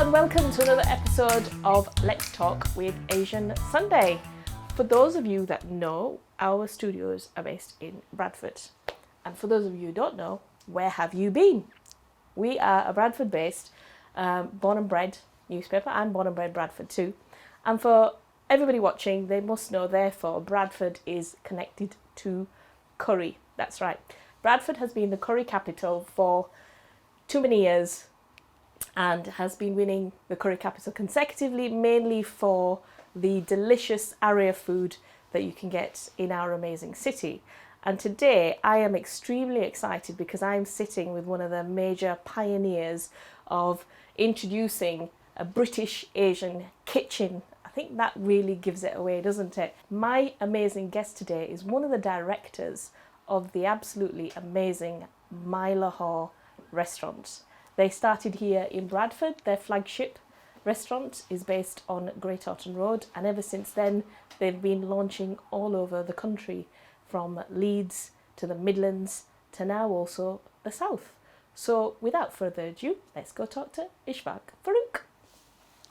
and welcome to another episode of Let's Talk with Asian Sunday. For those of you that know, our studios are based in Bradford. And for those of you who don't know, where have you been? We are a Bradford-based, born and bred newspaper, and born and bred Bradford too. And for everybody watching, they must know, therefore, Bradford is connected to curry. That's right. Bradford has been the curry capital for too many years and has been winning the curry capital consecutively, mainly for the delicious array of food that you can get in our amazing city. And today I am extremely excited because I'm sitting with one of the major pioneers of introducing a British Asian kitchen. I think that really gives it away, doesn't it? My amazing guest today is one of the directors of the absolutely amazing My Lahore restaurant. They started here in Bradford. Their flagship restaurant is based on Great Orton Road, and ever since then they've been launching all over the country, from Leeds to the Midlands to now also the South. So without further ado, let's go talk to Ishfaq Farooq.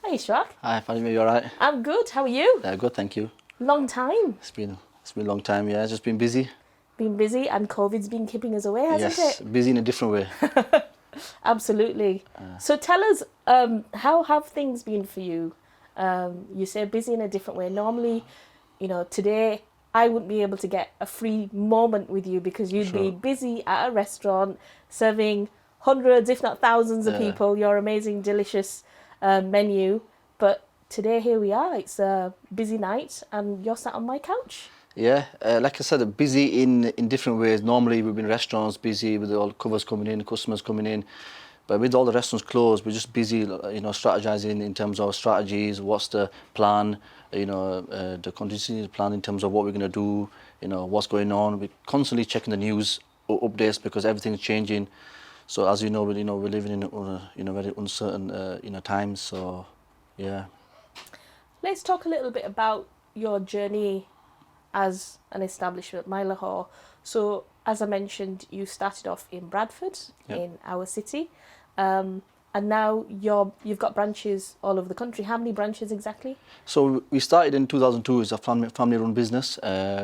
Hi Ishfaq. Hi Fatima, you alright? I'm good, how are you? Yeah, good, thank you. Long time. It's been a long time, yeah, just been busy. Been busy, and COVID's been keeping us away, hasn't Yes, it? busy in a different way. Absolutely. So tell us, how have things been for you? You say busy in a different way. Normally, today I wouldn't be able to get a free moment with you because you'd be busy at a restaurant serving hundreds, if not thousands of people, your amazing, delicious menu. But today, here we are. It's a busy night and you're sat on my couch. Yeah, like I said, busy in different ways. Normally we've been restaurants busy with all covers coming in, customers coming in. But with all the restaurants closed, we're just busy, strategizing in terms of strategies, what's the plan, the contingency plan in terms of what we're going to do, what's going on. We're constantly checking the news updates because everything's changing. So as you know, we're living in very uncertain times. So yeah. Let's talk a little bit about your journey as an establishment, My Lahore. So as I mentioned, you started off in Bradford, in our city. And now you've got branches all over the country. How many branches exactly? So we started in 2002 as a family-run business.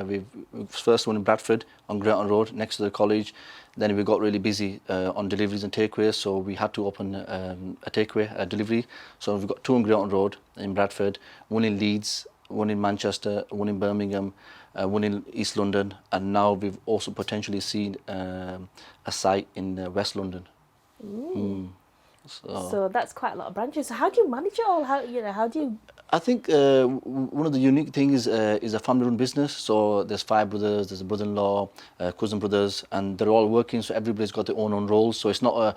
We first one in Bradford on Great Orton Road next to the college. Then we got really busy on deliveries and takeaways, so we had to open a takeaway, delivery. So we've got two on Great Orton Road in Bradford, one in Leeds, one in Manchester, one in Birmingham, one in East London, and now we've also potentially seen a site in West London. So that's quite a lot of branches. So how do you manage it all? How do you? I think one of the unique things is a family-run business. So there's 5 brothers, there's a brother-in-law, cousin brothers, and they're all working. So everybody's got their own roles. So it's not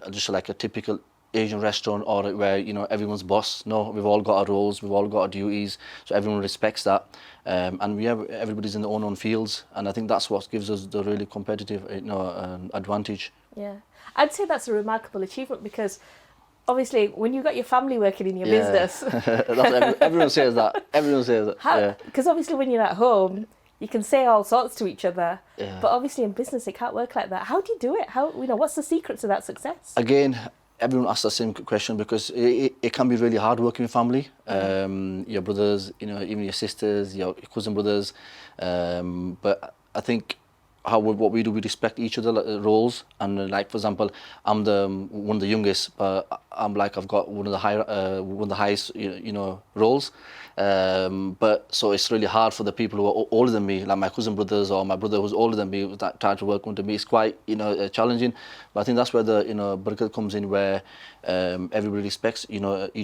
just like a typical Asian restaurant or where everyone's boss. No, we've all got our roles, we've all got our duties. So everyone respects that, and everybody's in their own fields. And I think that's what gives us the really competitive advantage. Yeah, I'd say that's a remarkable achievement because obviously when you've got your family working in your business, everyone says that. Everyone says that. Because obviously when you're at home, you can say all sorts to each other, but obviously in business it can't work like that. How do you do it? What's the secret to that success? Again, everyone asks the same question because it can be really hard working with family. Your brothers, even your sisters, your cousin brothers. But I think what we do, we respect each other's roles. And like for example, I'm one of the youngest, but I've got one of the highest roles. But so it's really hard for the people who are older than me, like my cousin brothers or my brother who's older than me, that try to work under me. It's quite challenging. But I think that's where the barakat comes in, where everybody respects each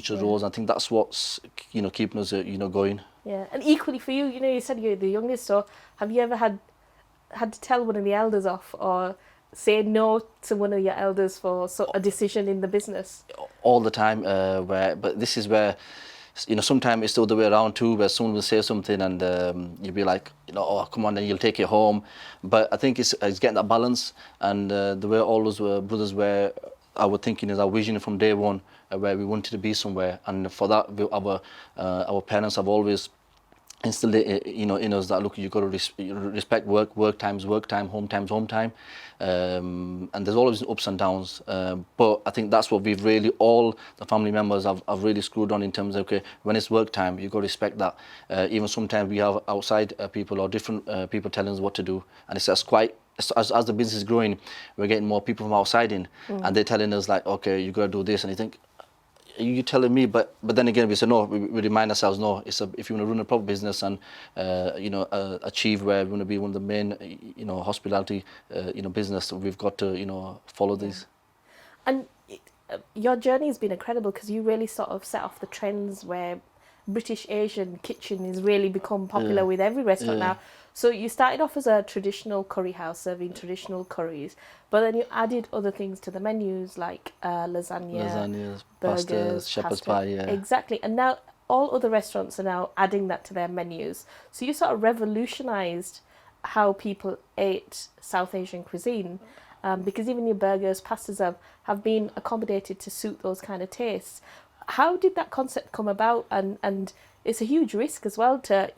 other's roles. I think that's what's keeping us going. Yeah, and equally for you, you said you're the youngest. So have you ever had to tell one of the elders off or say no to one of your elders for a decision in the business? All the time. But this is where sometimes it's still the way around too, where someone will say something and you'll be like, oh, come on, then you'll take it home. But I think it's getting that balance, and the way all those brothers were, our thinking is our vision from day one, where we wanted to be somewhere, and for that our parents have always instilled it, in us that look, you got to respect work. Work time's work time. Home time's home time. And there's always ups and downs. But I think that's what we've really, all the family members have really screwed on in terms of, okay, when it's work time, you got to respect that. Even sometimes we have outside people or different people telling us what to do, and it's just quite. As the business is growing, we're getting more people from outside in, and they're telling us like, okay, you got to do this, and you think, you telling me, but then again we say no. We remind ourselves, no. If you want to run a proper business and achieve where we want to be one of the main hospitality business, we've got to follow these. And your journey has been incredible because you really sort of set off the trends where British Asian kitchen has really become popular with every restaurant now. So you started off as a traditional curry house serving traditional curries, but then you added other things to the menus like Lasagnas, burgers, pastas, shepherd's pasta. pie, yeah. Exactly. And now all other restaurants are now adding that to their menus. So you sort of revolutionised how people ate South Asian cuisine. Because even your burgers, pastas have been accommodated to suit those kind of tastes. How did that concept come about? And it's a huge risk as well to,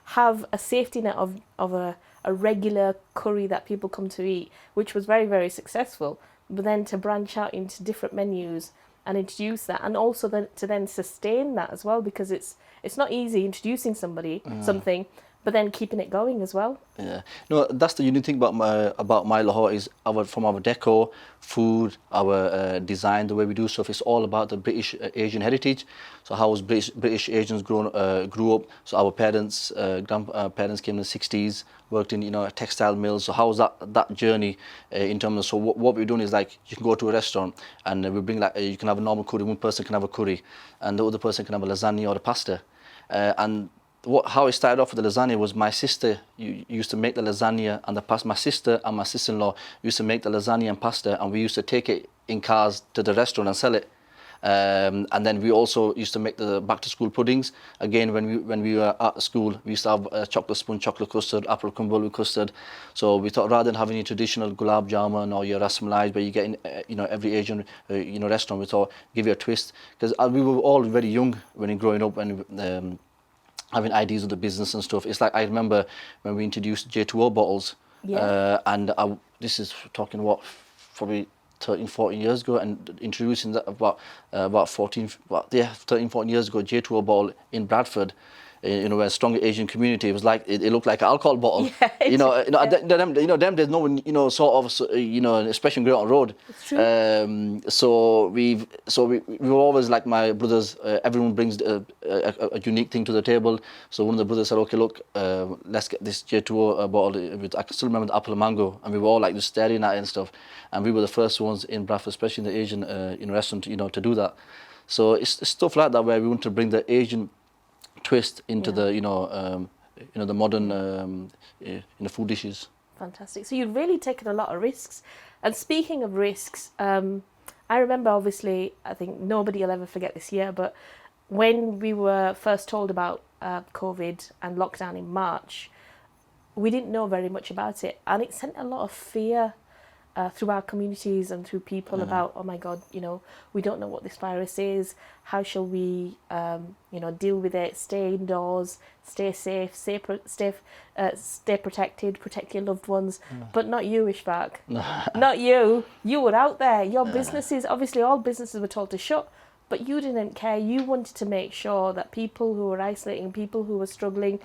have a safety net of a regular curry that people come to eat, which was very, very successful. But then to branch out into different menus and introduce that, and also then to sustain that as well, because it's not easy introducing something, but then keeping it going as well. Yeah, no, that's the unique thing about My Lahore is from our decor, food, our design, the way we do stuff. It's all about the British Asian heritage. So how was British Asians grew up? So our parents, grandparents came in the 60s, worked in textile mills. So how was that journey in terms of? So what we're doing is like you can go to a restaurant and we bring you can have a normal curry. One person can have a curry, and the other person can have a lasagna or a pasta, and how it started off with the lasagna was my sister used to make the lasagna and the pasta. My sister and my sister-in-law used to make the lasagna and pasta, and we used to take it in cars to the restaurant and sell it. And then we also used to make the back-to-school puddings. Again, when we were at school, we used to have chocolate sponge, chocolate custard, apple crumble with custard. So we thought rather than having your traditional gulab jamun or your ras malai, where you get in every Asian restaurant, we thought give you a twist, because we were all very young when growing up and. Having ideas of the business and stuff. It's like I remember when we introduced J2O bottles, and this is talking probably 13, 14 years ago, and introducing that about 13, 14 years ago, J2O bottle in Bradford. A strong Asian community. It was like it looked like an alcohol bottle. Them there's no one, especially going on road. It's true. So we were always like my brothers. Everyone brings a unique thing to the table. So one of the brothers said, "Okay, look, let's get this J2O bottle." I can still remember the apple and mango, and we were all like just staring at it and stuff. And we were the first ones in Bradford, especially in the Asian restaurant, to do that. So it's stuff like that where we want to bring the Asian twist into the the modern food dishes. Fantastic. So you've really taken a lot of risks. And speaking of risks, I remember obviously, I think nobody will ever forget this year, but when we were first told about COVID and lockdown in March, we didn't know very much about it, and it sent a lot of fear through our communities and through people about, oh my God, we don't know what this virus is. How shall we, deal with it? Stay indoors, stay safe, stay protected, protect your loved ones. But not you, Ishfaq. Not you. You were out there. Your businesses, obviously all businesses were told to shut, but you didn't care. You wanted to make sure that people who were isolating, people who were struggling,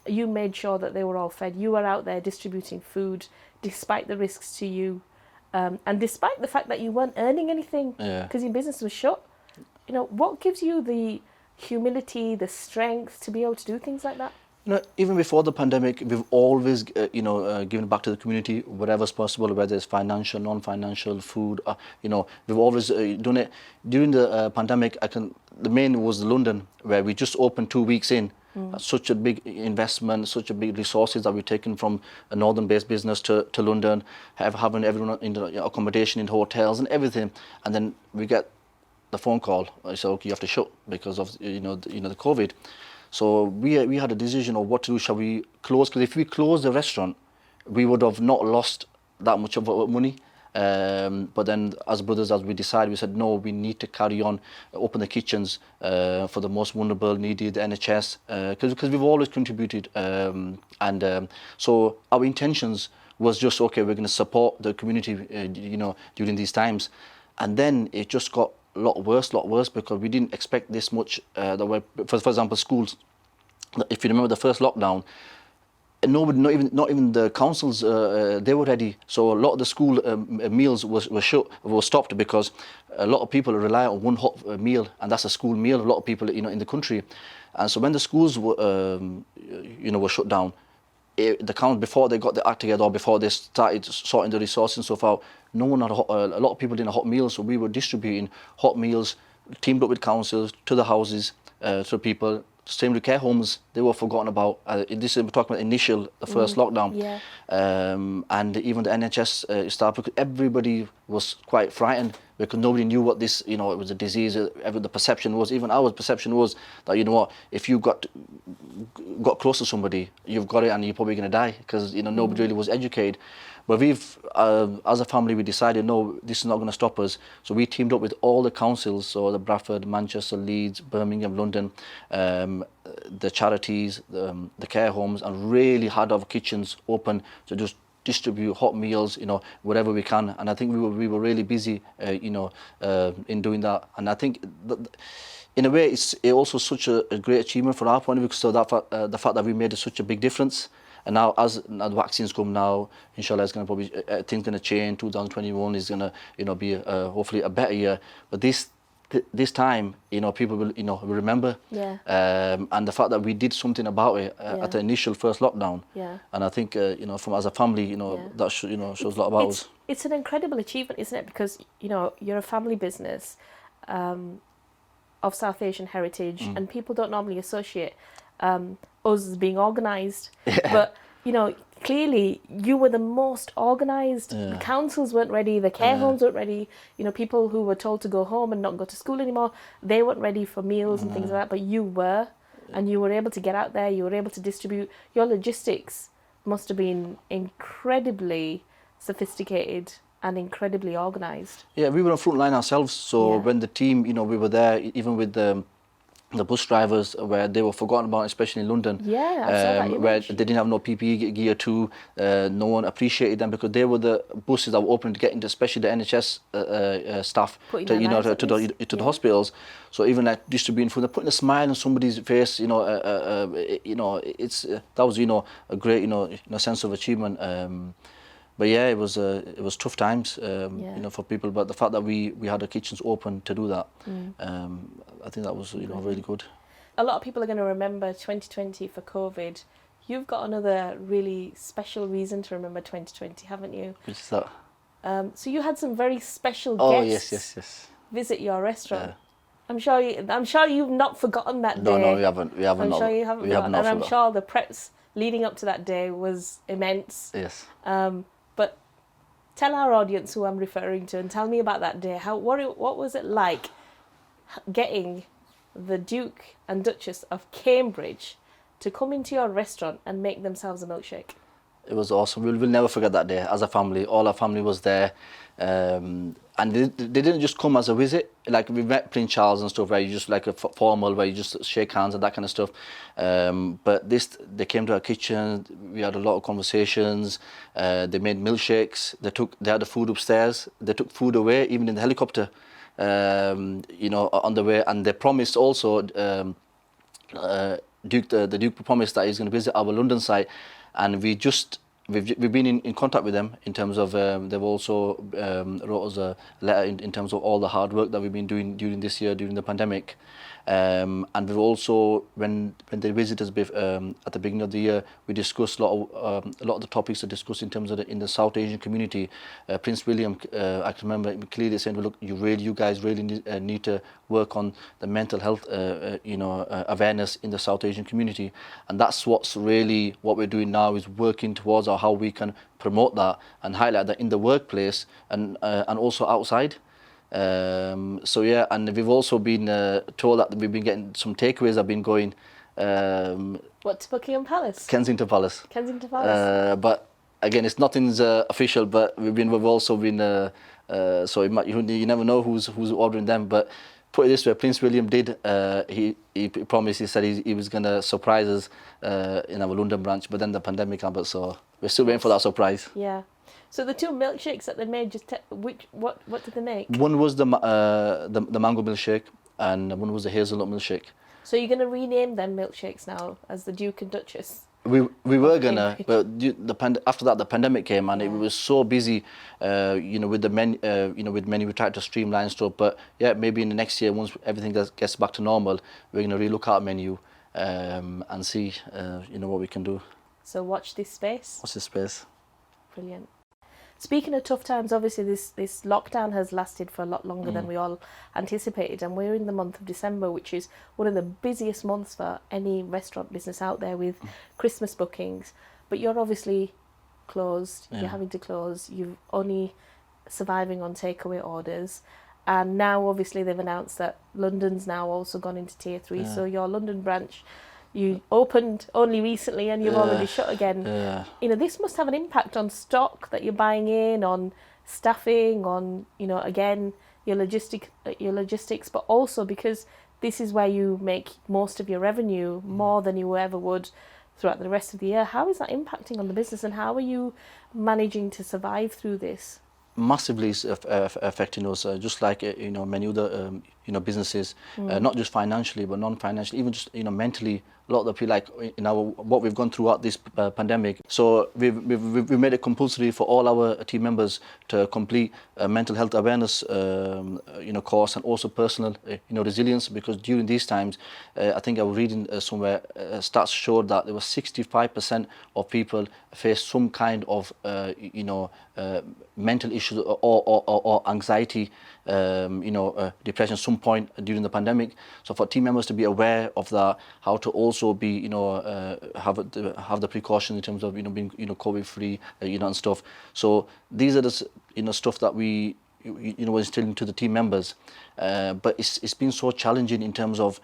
you made sure that they were all fed. You were out there distributing food despite the risks to you. And despite the fact that you weren't earning anything because your business was shut, what gives you the humility, the strength to be able to do things like that? Even before the pandemic, we've always, given back to the community whatever's possible, whether it's financial, non-financial, food. We've always done it. During the pandemic, the main was London, where we just opened 2 weeks in. Such a big investment, such a big resources that we've taken from a northern-based business to London, having everyone in the accommodation in hotels and everything, and then we get the phone call. I said, okay, you have to shut because of the COVID. So we had a decision of what to do. Shall we close? Because if we close the restaurant, we would have not lost that much of our money. But then as brothers, as we decided, we said, no, we need to carry on, open the kitchens for the most vulnerable, needy, the NHS, because we've always contributed. So our intentions was just, okay, we're going to support the community, during these times. And then it just got a lot worse, because we didn't expect this much. For example, schools. If you remember the first lockdown, nobody, not even the councils, they were ready. So a lot of the school meals were stopped, because a lot of people rely on one hot meal, and that's a school meal. A lot of people, in the country, and so when the schools were shut down, the council, before they got the act together, or before they started sorting the resources and stuff out, no one had a lot of people didn't have hot meals. So we were distributing hot meals, teamed up with councils to the houses, to people. Same with care homes, they were forgotten about. This is, we're talking about the first lockdown. Yeah. And even the NHS staff, because everybody was quite frightened, because nobody knew what this, it was a disease. The perception was, even our perception was that, if you got close to somebody, you've got it and you're probably going to die, because nobody really was educated. But we've, as a family, we decided, no, this is not going to stop us. So we teamed up with all the councils, so the Bradford, Manchester, Leeds, Birmingham, London, the charities, the care homes, and really had our kitchens open to just distribute hot meals, wherever we can. And I think we were really busy, in doing that. And I think that, in a way, it's also such a great achievement from our point of view, because the fact that we made such a big difference. And now, as the vaccines come now, inshallah, it's going to probably, things going to change. 2021 is going to, be hopefully a better year. But this time, people will, will remember. Yeah. And the fact that we did something about it at the initial first lockdown. Yeah. And I think, from as a family, that shows a lot about us. It's an incredible achievement, isn't it? Because you're a family business of South Asian heritage, and people don't normally associate us as being organised. But clearly you were the most organised. The councils weren't ready, the care homes weren't ready. People who were told to go home and not go to school anymore, they weren't ready for meals and things like that. But you were, and you were able to get out there. You were able to distribute. Your logistics must have been incredibly sophisticated and incredibly organised. Yeah, we were on front line ourselves. So when the team, we were there, even with the bus drivers, where they were forgotten about, especially in London. Yeah, I saw that image. Where they didn't have no PPE gear too. No one appreciated them, because they were the buses that were open to get into, especially the NHS staff, to the hospitals. So even like distributing food, they're putting a smile on somebody's face. It's that was a great sense of achievement. But yeah, it was tough times, for people. But the fact that we had the kitchens open to do that, I think that was really good. A lot of people are going to remember 2020 for COVID. You've got another really special reason to remember 2020, haven't you? Which is that? So you had some very special guests visit your restaurant. Yeah. I'm sure you've not forgotten that day. No, we haven't. I'm sure you haven't forgotten. And I'm sure the preps leading up to that day was immense. Yes. But tell our audience who I'm referring to, and tell me about that day. What was it like getting the Duke and Duchess of Cambridge to come into your restaurant and make themselves a milkshake? It was awesome. We'll never forget that day. As a family, all our family was there. And they didn't just come as a visit. Like, we met Prince Charles and stuff, where you just like a formal, where you just shake hands and that kind of stuff. But they came to our kitchen. We had a lot of conversations. They made milkshakes. They had the food upstairs. They took food away, even in the helicopter, on the way. And they promised also, the Duke promised that he's going to visit our London site. And we've been in contact with them, in terms of they've also wrote us a letter in terms of all the hard work that we've been doing during this year, during the pandemic. And we've also, when they visited us at the beginning of the year, we discussed a lot of the topics to discuss in terms of in the South Asian community. Prince William, I can remember clearly saying, "Look, you guys really need to work on the mental health, awareness in the South Asian community." And that's what we're doing now, is working towards how we can promote that and highlight that in the workplace and also outside. So yeah, and we've also been told that we've been getting some takeaways have been going. What, to Buckingham Palace? Kensington Palace. Kensington Palace. But again, it's nothing's official, but we've also been so you never know who's ordering them. But put it this way, Prince William did he promised, he said he was gonna surprise us in our London branch, but then the pandemic happened, so we're still waiting for that surprise. Yeah. So the two milkshakes that they made, what did they make? One was the mango milkshake, and one was the hazelnut milkshake. So you're going to rename them milkshakes now as the Duke and Duchess? We were gonna, Cambridge. but after that the pandemic came, and it was so busy, with the with menu, we tried to streamline stuff. But yeah, maybe in the next year, once everything gets back to normal, we're gonna relook our menu and see what we can do. So watch this space. What's the space? Brilliant. Speaking of tough times, obviously this lockdown has lasted for a lot longer than we all anticipated, and we're in the month of December, which is one of the busiest months for any restaurant business out there with Christmas bookings. But you're obviously closed, you're having to close, you're only surviving on takeaway orders, and now obviously they've announced that London's now also gone into tier 3, so your London branch, you opened only recently and you've already shut again. This must have an impact on stock that you're buying in, on staffing, on again your logistics, but also because this is where you make most of your revenue, more than you ever would throughout the rest of the year. How is that impacting on the business, and how are you managing to survive through this? Massively affecting us, just like many other businesses, not just financially but non-financially, even just mentally. A lot of the people, like what we've gone throughout this pandemic. So we've made it compulsory for all our team members to complete a mental health awareness course, and also personal resilience, because during these times, I think I was reading somewhere stats showed that there was 65% of people face some kind of mental issues or anxiety, depression some point during the pandemic. So for team members to be aware of that, how to also be have the precautions in terms of being COVID free, and stuff. So these are the stuff that we we're instilling to the team members. But it's been so challenging in terms of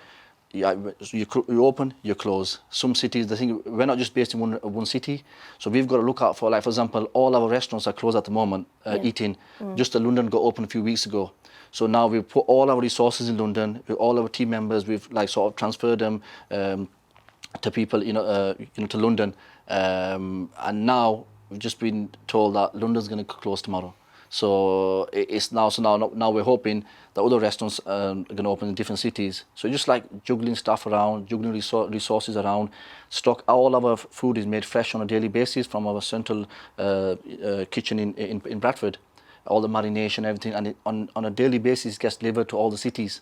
you open, you close. Some cities, the thing, we're not just based in one city, so we've got to look out for, like for example, all our restaurants are closed at the moment, eating. Just the London got open a few weeks ago. So now we've put all our resources in London, with all our team members, we've sort of transferred them to people, to London. And now we've just been told that London's going to close tomorrow. So now we're hoping that other restaurants are going to open in different cities. So just like juggling stuff around, juggling resources around, stock. All our food is made fresh on a daily basis from our central kitchen in Bradford. All the marination, everything, and on a daily basis gets delivered to all the cities.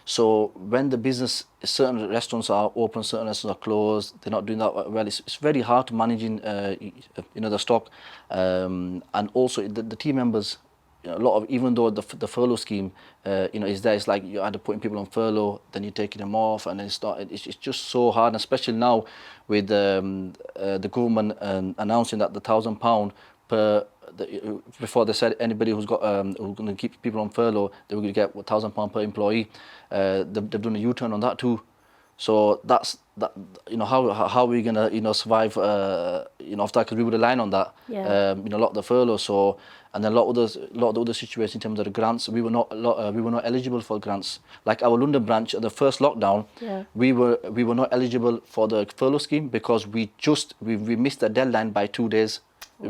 So when the business, certain restaurants are open, certain restaurants are closed, they're not doing that well. It's very hard to managing, the stock, and also the team members. A lot of, even though the furlough scheme, is there. It's like you're either putting people on furlough, then you're taking them off, and then it's just so hard. And especially now with the government announcing that the £1,000 per. Before they said anybody who's going to keep people on furlough, they were going to get £1,000 per employee. They've done a U-turn on that too. So that's that. How are we going to survive? After that, because we were relying on that. A lot of the furlough. So and then a lot of the other situations in terms of the grants, we were not eligible for grants. Like our London branch, at the first lockdown, we were not eligible for the furlough scheme because we missed the deadline by 2 days.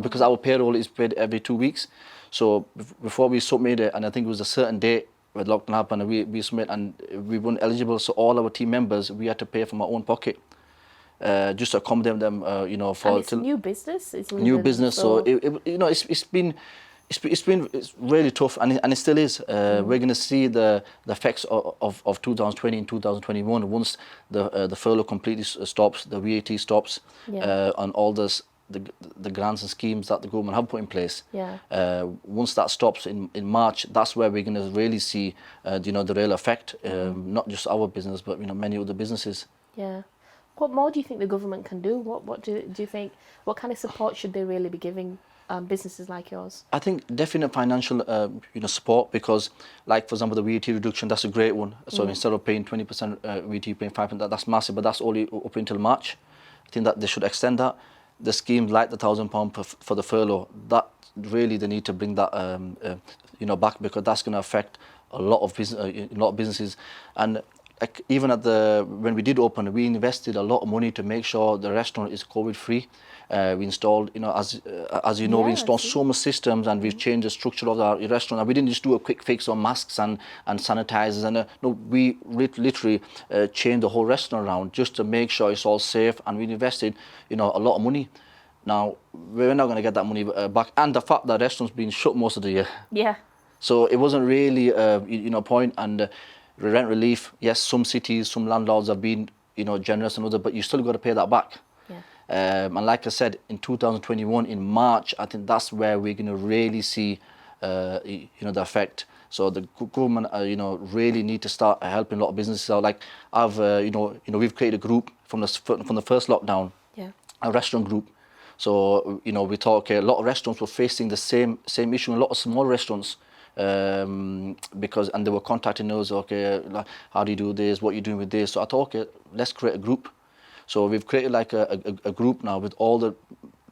Because our payroll is paid every 2 weeks. So before we submitted, and I think it was a certain date when lockdown happened, and we submit, and we weren't eligible. So all our team members, we had to pay from our own pocket, just to accommodate them. For and it's new business. It's new business. So it's been really tough, and it still is. We're going to see the effects of 2020 and 2021 once the furlough completely stops, the VAT stops, on all this. The grants and schemes that the government have put in place. Once that stops in March, that's where we're going to really see the real effect, not just our business but many other businesses. What more do you think the government can do? What do you think, what kind of support should they really be giving businesses like yours? I think definite financial support, because like for example the VAT reduction, that's a great one. So instead of paying 20% VAT, paying 5%, that's massive, but that's only up until March. I think that they should extend that. the schemes like the £1,000 for the furlough, that really they need to bring that back, because that's going to affect a lot of businesses. And like, even when we did open, we invested a lot of money to make sure the restaurant is COVID free. We installed, as you know, we installed so much systems, and we've changed the structure of our restaurant. And we didn't just do a quick fix on masks and sanitizers. And no, we literally changed the whole restaurant around just to make sure it's all safe. And we invested, a lot of money. Now we're not going to get that money back. And the fact that restaurants been shut most of the year. Yeah. So it wasn't really, point. And rent relief, yes, some cities, some landlords have been, generous and other, but you still got to pay that back. Yeah. And like I said, in 2021, in March, I think that's where we're going to really see, the effect. So the government, really need to start helping a lot of businesses out. Like we've created a group from the first lockdown, a restaurant group. So we thought, okay, a lot of restaurants were facing the same issue, a lot of small restaurants. Because they were contacting us, okay, like, how do you do this, what are you doing with this? So I thought, okay, let's create a group. So we've created like a group now with all the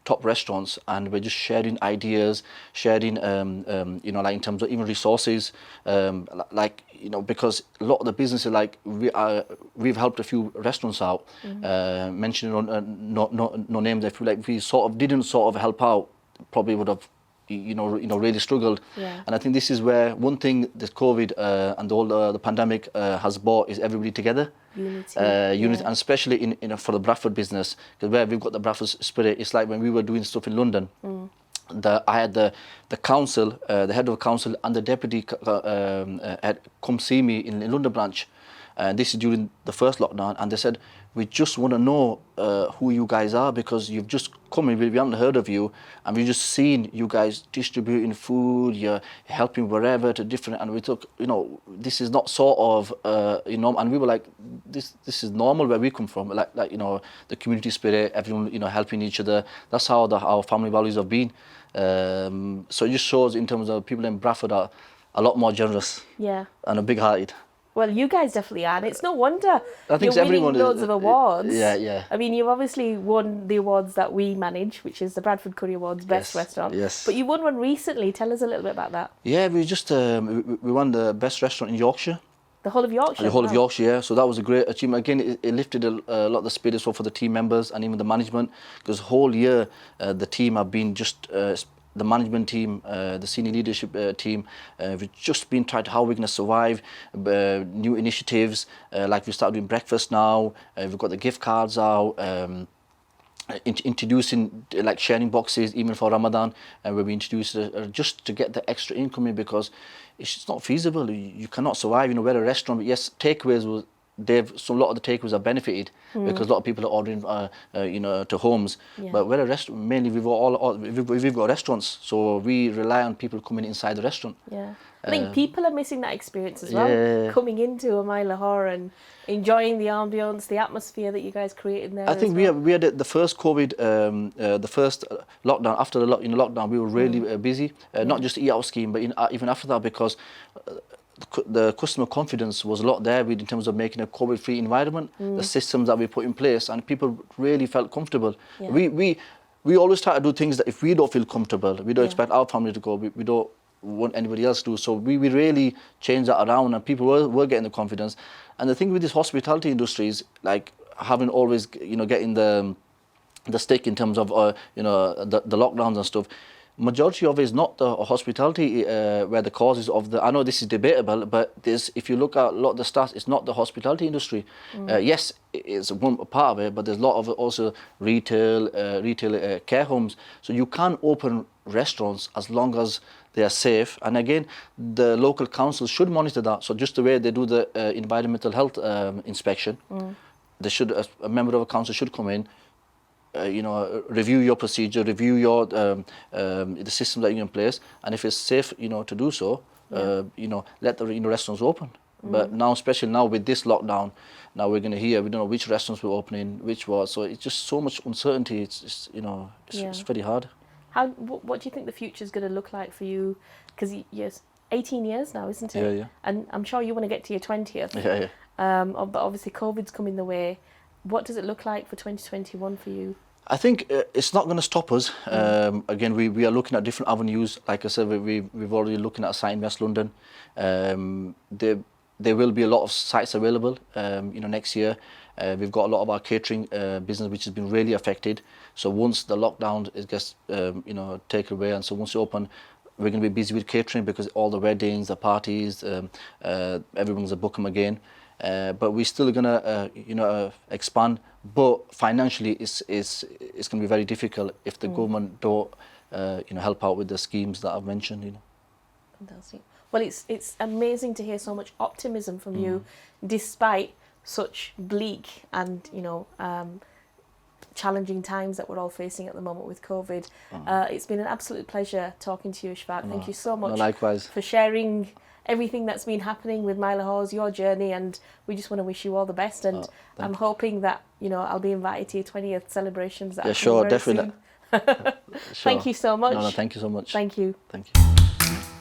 top restaurants, and we're just sharing ideas, sharing like in terms of even resources, because a lot of the businesses, like we've helped a few restaurants out, mentioning no names. I feel like if we didn't help out, probably would have really struggled. And I think this is where one thing this COVID and all the pandemic has brought is everybody together. Unity, and especially for the Bradford business, because where we've got the Bradford spirit. It's like when we were doing stuff in London, I had the council, the head of council and the deputy had come see me in London branch. And this is during the first lockdown, and they said, we just want to know who you guys are, because you've just come in, we haven't heard of you, and we've just seen you guys distributing food, you're helping wherever to different, and we took, this is not sort of, and we were like, this is normal where we come from, like the community spirit, everyone, helping each other. That's how our family values have been. So it just shows in terms of people in Bradford are a lot more generous, and a big-hearted. Well, you guys definitely are. And it's no wonder I think you're winning loads of awards. Yeah. I mean, you've obviously won the awards that we manage, which is the Bradford Curry Awards Best Restaurant. Yes. But you won one recently. Tell us a little bit about that. Yeah, we just we won the Best Restaurant in Yorkshire. The whole of Yorkshire? The whole of Yorkshire, yeah. So that was a great achievement. Again, it lifted a lot of the spirit as well for the team members and even the management, because the whole year the team have been just... the management team, the senior leadership team, we've just been trying to how we're going to survive, new initiatives, like we started doing breakfast now, we've got the gift cards out, introducing like sharing boxes even for Ramadan, where we introduced just to get the extra income in, because it's just not feasible. You cannot survive, we're a restaurant, but yes, takeaways will... so a lot of the takeaways have benefited because a lot of people are ordering, to homes. But we're a restaurant. Mainly, we've got restaurants, so we rely on people coming inside the restaurant. Yeah, I think people are missing that experience as well. Coming into a My Lahore and enjoying the ambience, the atmosphere that you guys created there. I think we had the first COVID, the first lockdown. After the lockdown, we were really busy. Not just the eat out scheme, but even after that, because. The customer confidence was a lot there in terms of making a COVID-free environment, the systems that we put in place, and people really felt comfortable. We always try to do things that if we don't feel comfortable, we don't expect our family to go, we don't want anybody else to do. So we really changed that around, and people were getting the confidence. And the thing with this hospitality industry is, like, having always, getting the stick in terms of, the lockdowns and stuff. Majority of it is not the hospitality where the causes of the... I know this is debatable, but if you look at a lot of the stats, it's not the hospitality industry. Yes, it's one part of it, but there's a lot of also retail care homes. So you can open restaurants as long as they are safe. And again, the local council should monitor that. So just the way they do the environmental health inspection, they should, a member of a council should come in, review your procedure, review your the system that you're in place, and if it's safe, to do so, let the restaurants open. But now, especially now with this lockdown, now we're going to hear we don't know which restaurants we're opening, which was. So it's just so much uncertainty. It's very hard. What do you think the future is going to look like for you? Because yes, 18 years now, isn't it? Yeah. And I'm sure you want to get to your 20th. Yeah. But obviously COVID's coming the way. What does it look like for 2021 for you? I think it's not going to stop us. Again, we are looking at different avenues. Like I said, we've already looking at a site in West London. There will be a lot of sites available, next year. We've got a lot of our catering business which has been really affected. So once the lockdown gets taken away, and so once you open, we're going to be busy with catering because all the weddings, the parties, everyone's a book 'em again. But we're still going to expand. But financially, it's going to be very difficult if the government don't help out with the schemes that I've mentioned. Fantastic. Well, it's amazing to hear so much optimism from you, despite such bleak and challenging times that we're all facing at the moment with COVID. It's been an absolute pleasure talking to you, Ishfaq. Thank you so much likewise. for sharing everything that's been happening with My Lahore's, your journey, and we just want to wish you all the best. And I'm hoping that I'll be invited to your 20th celebrations. That Sure, definitely. Thank you so much. No, thank you so much. Thank you. Thank you.